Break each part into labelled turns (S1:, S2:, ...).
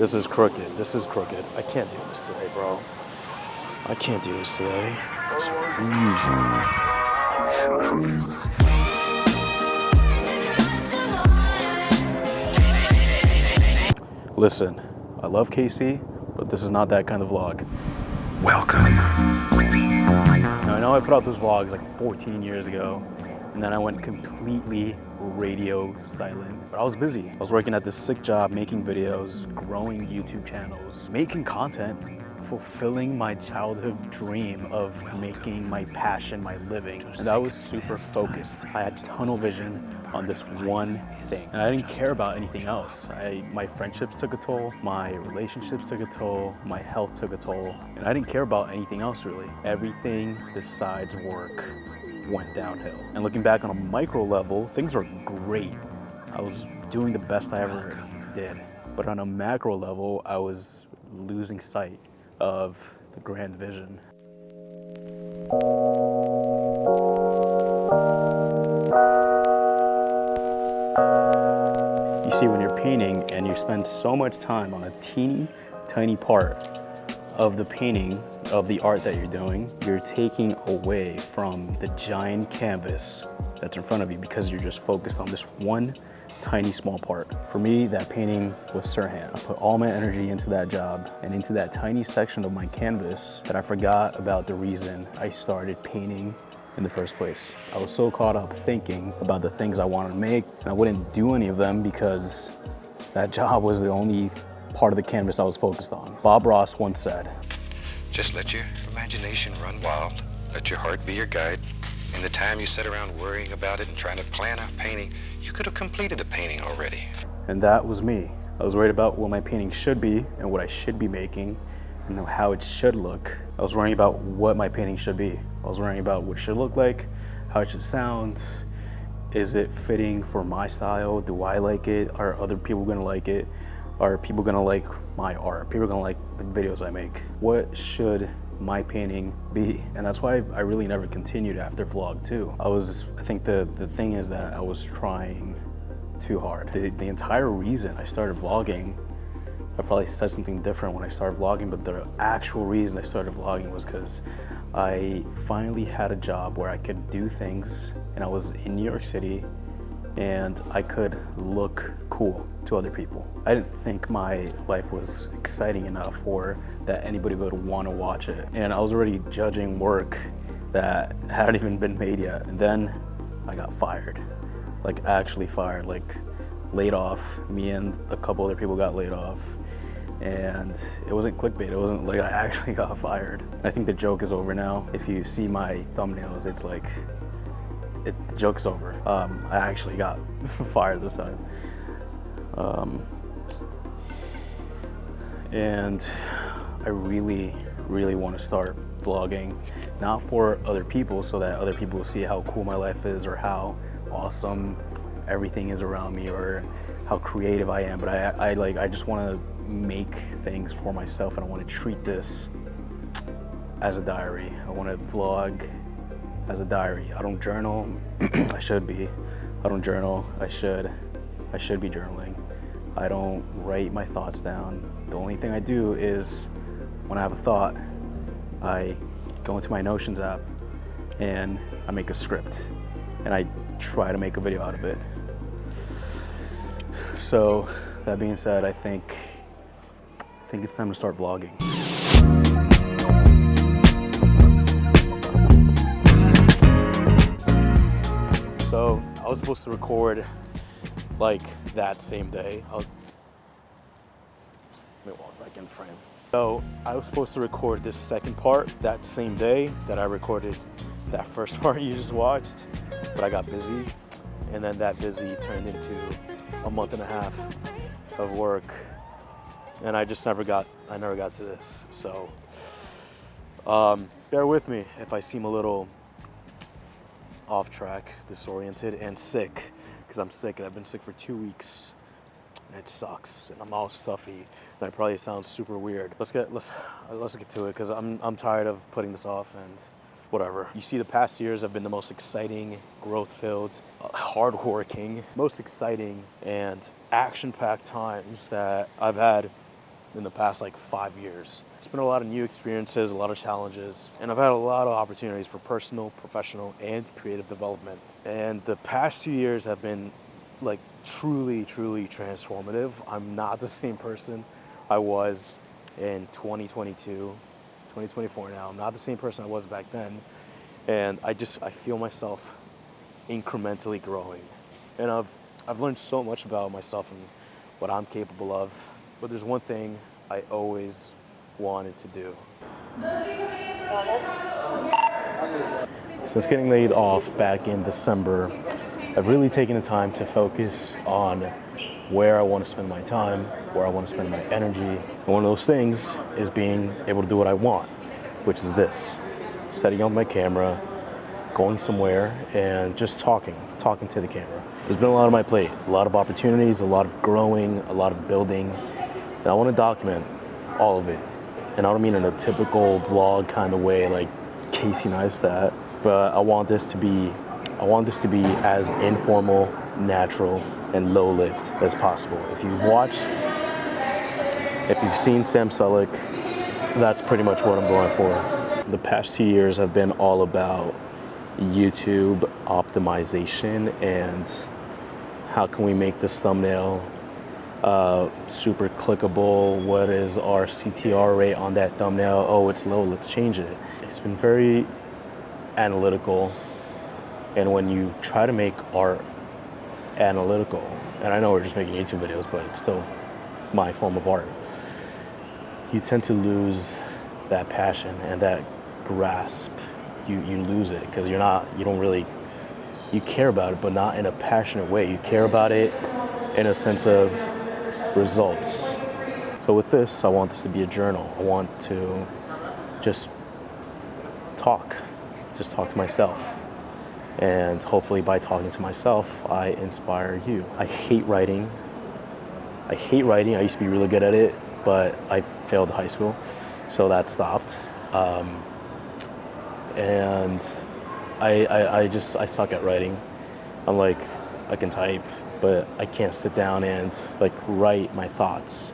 S1: This is crooked. This is crooked. I can't do this today, bro. I can't do this today. It's crazy. Listen, I love KC, but this is not that kind of vlog.
S2: Welcome.
S1: Now, I know I put out those vlogs like 14 years ago, and then I went completely radio silent. But I was busy. I was working at this sick job, making videos, growing YouTube channels, making content, fulfilling my childhood dream of making my passion my living. And I was super focused. I had tunnel vision on this one thing. And I didn't care about anything else. My friendships took a toll, my relationships took a toll, my health took a toll, and I didn't care about anything else really. Everything besides work went downhill. And looking back on a micro level, things were great. I was doing the best I ever did. But on a macro level, I was losing sight of the grand vision. You see, when you're painting and you spend so much time on a teeny tiny part of the painting, of the art that you're doing, you're taking away from the giant canvas that's in front of you because you're just focused on this one tiny small part. For me, that painting was Sirhan. I put all my energy into that job and into that tiny section of my canvas that I forgot about the reason I started painting in the first place. I was so caught up thinking about the things I wanted to make, and I wouldn't do any of them because that job was the only part of the canvas I was focused on. Bob Ross once said,
S2: Just let your imagination run wild. Let your heart be your guide. In the time you sit around worrying about it and trying to plan a painting, you could have completed a painting already.
S1: And that was me. I was worried about what my painting should be and what I should be making and how it should look. I was worrying about what my painting should be. I was worrying about what it should look like, how it should sound. Is it fitting for my style? Do I like it? Are other people gonna like it? Are people gonna like my art? People are gonna like the videos I make? What should my painting be? And that's why I really never continued after vlog 2. I think the thing is that I was trying too hard. The entire reason I started vlogging, I probably said something different when I started vlogging, but the actual reason I started vlogging was because I finally had a job where I could do things, and I was in New York City, and I could look cool to other people. I didn't think my life was exciting enough or that anybody would want to watch it. And I was already judging work that hadn't even been made yet. And then I got fired, like actually fired, like laid off. Me and a couple other people got laid off. And it wasn't clickbait, it wasn't like I actually got fired. I think the joke is over now. If you see my thumbnails, it's like, the joke's over. I actually got fired this time. And I really, really want to start vlogging, not for other people so that other people will see how cool my life is or how awesome everything is around me or how creative I am, but I just want to make things for myself, and I want to treat this as a diary. I want to vlog as a diary. I don't journal. I should be. I don't journal. I should be journaling. I don't write my thoughts down. The only thing I do is when I have a thought, I go into my Notions app and I make a script and I try to make a video out of it. So that being said, I think it's time to start vlogging. So I was supposed to record like that same day. Let me walk back in frame. So I was supposed to record this second part that same day that I recorded that first part you just watched, but I got busy, and then that busy turned into a month and a half of work, and I never got to this. So bear with me if I seem a little off track, disoriented, and sick, because I'm sick and I've been sick for 2 weeks and it sucks and I'm all stuffy and I probably sound super weird. Let's get to it, because I'm tired of putting this off and whatever. You see, the past years have been the most exciting, growth-filled, hard-working, most exciting and action-packed times that I've had in the past like 5 years. It's been a lot of new experiences, a lot of challenges, and I've had a lot of opportunities for personal, professional, and creative development. And the past 2 years have been like truly, truly transformative. I'm not the same person I was in 2022. It's 2024 now. I'm not the same person I was back then. And I feel myself incrementally growing. And I've learned so much about myself and what I'm capable of. But there's one thing I always wanted to do. Since getting laid off back in December, I've really taken the time to focus on where I want to spend my time, where I want to spend my energy. And one of those things is being able to do what I want, which is this: setting up my camera, going somewhere, and just talking to the camera. There's been a lot on my plate, a lot of opportunities, a lot of growing, a lot of building, and I want to document all of it. And I don't mean in a typical vlog kind of way like Casey Neistat, but I want this to be as informal, natural, and low-lift as possible. If you've seen Sam Sulek, that's pretty much what I'm going for. The past 2 years have been all about YouTube optimization and how can we make this thumbnail super clickable. What is our CTR rate on that thumbnail? Oh, it's low, let's change it. It's been very analytical, and when you try to make art analytical, and I know we're just making YouTube videos, but it's still my form of art, you tend to lose that passion and that grasp. You lose it because you care about it, but not in a passionate way. You care about it in a sense of results. So with this, I want this to be a journal. I want to just talk to myself. And hopefully by talking to myself, I inspire you. I hate writing. I used to be really good at it, but I failed high school, so that stopped. And I suck at writing. I'm like, I can type, but I can't sit down and like write my thoughts,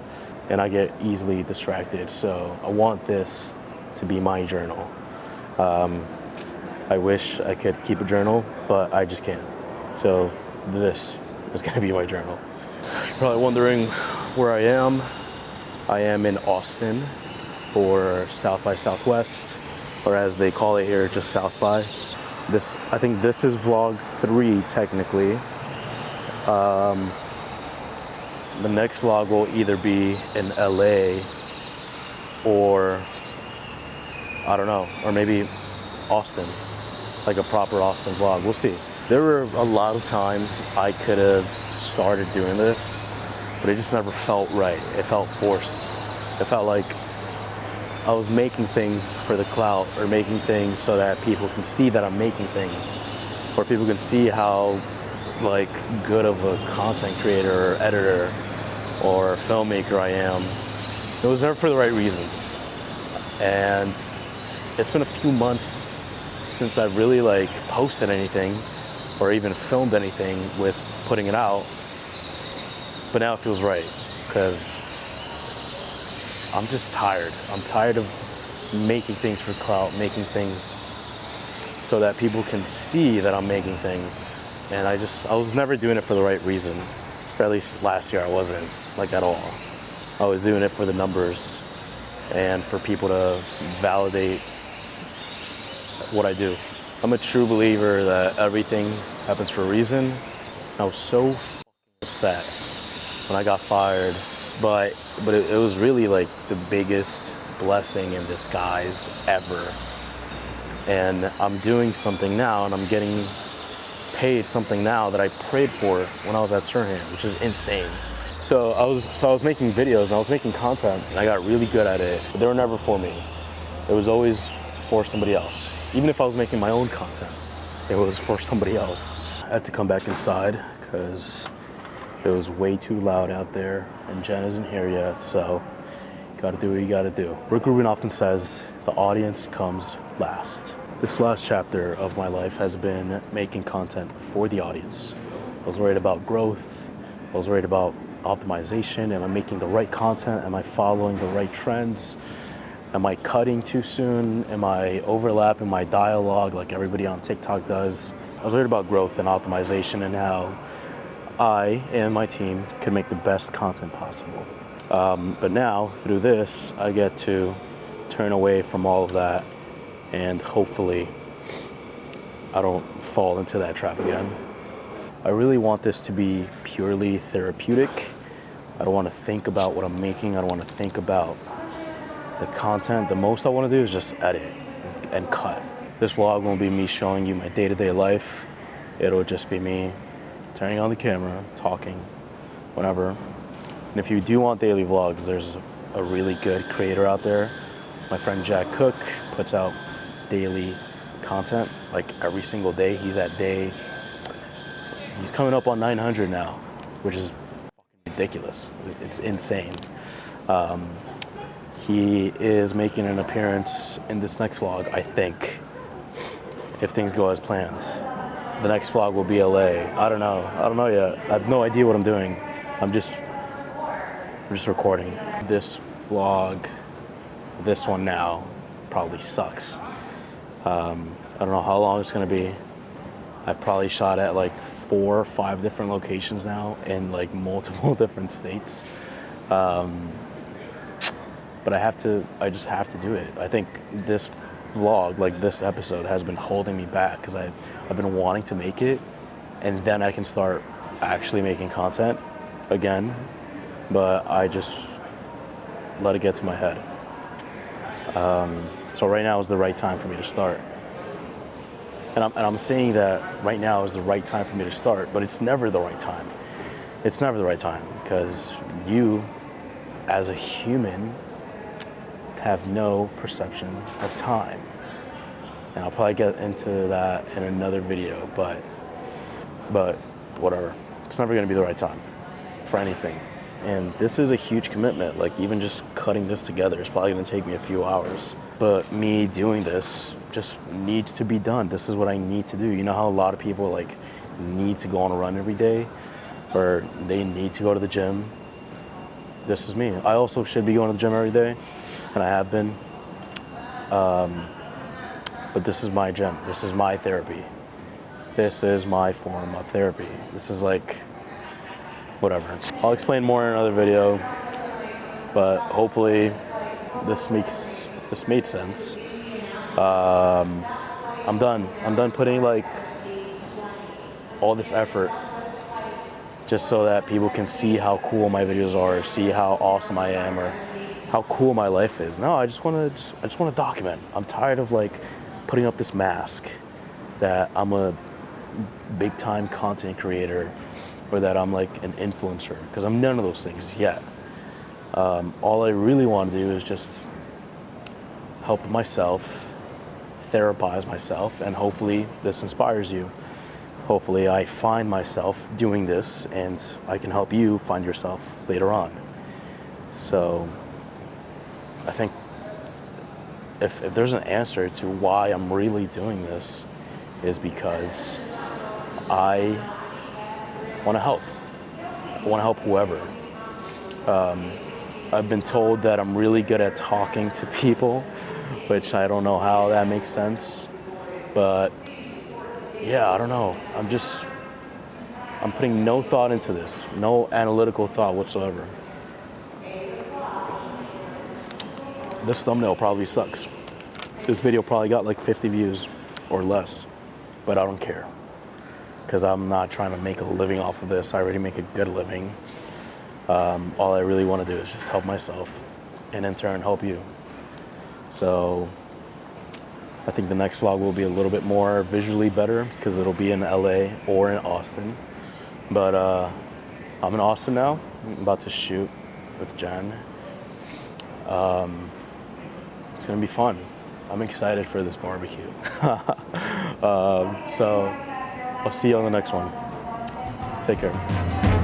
S1: and I get easily distracted. So I want this to be my journal. I wish I could keep a journal, but I just can't. So this is gonna be my journal. You're probably wondering where I am. I am in Austin for South by Southwest, or as they call it here, just South by. I think this is vlog 3 technically. The next vlog will either be in LA or I don't know, or maybe Austin, like a proper Austin vlog. We'll see. There were a lot of times I could have started doing this, but it just never felt right. It felt forced. It felt like I was making things for the clout, or making things so that people can see that I'm making things, or people can see how like good of a content creator or editor or filmmaker I am. It was never for the right reasons. And it's been a few months since I've really like posted anything or even filmed anything with putting it out, but now it feels right because I'm just tired. I'm tired of making things for clout, making things so that people can see that I'm making things. And I was never doing it for the right reason. Or at least last year I wasn't, like, at all. I was doing it for the numbers and for people to validate what I do. I'm a true believer that everything happens for a reason. I was so upset when I got fired, but it was really like the biggest blessing in disguise ever. And I'm doing something now, and I'm getting paid something now that I prayed for when I was at Surham, which is insane. So I was making videos and I was making content, and I got really good at it, but they were never for me. It was always for somebody else. Even if I was making my own content, it was for somebody else. I had to come back inside because it was way too loud out there, and Jen isn't here yet, so you gotta do what you gotta do. Rick Rubin often says, the audience comes last. This last chapter of my life has been making content for the audience. I was worried about growth. I was worried about optimization? Am I making the right content? Am I following the right trends? Am I cutting too soon? Am I overlapping my dialogue like everybody on TikTok does? I was worried about growth and optimization and how I and my team could make the best content possible. But now, through this, I get to turn away from all of that, and hopefully I don't fall into that trap again. I really want this to be purely therapeutic. I don't want to think about what I'm making. I don't want to think about the content. The most I want to do is just edit and cut. This vlog won't be me showing you my day-to-day life. It'll just be me turning on the camera, talking, whatever. And if you do want daily vlogs, there's a really good creator out there. My friend Jack Cook puts out daily content like every single day. He's coming up on 900 now, which is ridiculous. It's insane. He is making an appearance in this next vlog, I think, if things go as planned. The next vlog will be LA. I don't know yet. I have no idea what I'm doing. I'm just recording. This vlog, this one now, probably sucks. I don't know how long it's gonna be. I've probably shot at like 4 or 5 different locations now in like multiple different states. But I just have to do it. I think this vlog, like this episode, has been holding me back because I've been wanting to make it, and then I can start actually making content again, but I just let it get to my head. So right now is the right time for me to start. And I'm saying that right now is the right time for me to start, but it's never the right time. It's never the right time because you, as a human, have no perception of time. And I'll probably get into that in another video, but whatever. It's never gonna be the right time for anything. And this is a huge commitment. Like even just cutting this together is probably gonna take me a few hours. But me doing this just needs to be done. This is what I need to do. You know how a lot of people like need to go on a run every day, or they need to go to the gym? This is me. I also should be going to the gym every day, and I have been. But this is my gym. This is my therapy. This is my form of therapy. This is like, whatever. I'll explain more in another video, but hopefully this made sense. I'm done putting like all this effort just so that people can see how cool my videos are, see how awesome I am, or how cool my life is. No, I just want to document. I'm tired of like putting up this mask that I'm a big time content creator or that I'm like an influencer, because I'm none of those things yet. All I really want to do is just help myself, therapize myself, and hopefully this inspires you. Hopefully I find myself doing this and I can help you find yourself later on. So I think if there's an answer to why I'm really doing this, is because I want to help. I want to help whoever. I've been told that I'm really good at talking to people, which I don't know how that makes sense. But yeah, I don't know. I'm putting no thought into this, no analytical thought whatsoever. This thumbnail probably sucks. This video probably got like 50 views or less, but I don't care, because I'm not trying to make a living off of this. I already make a good living. All I really want to do is just help myself and in turn help you. So I think the next vlog will be a little bit more visually better because it'll be in LA or in Austin. But I'm in Austin now. I'm about to shoot with Jen. It's gonna be fun. I'm excited for this barbecue. So I'll see you on the next one. Take care.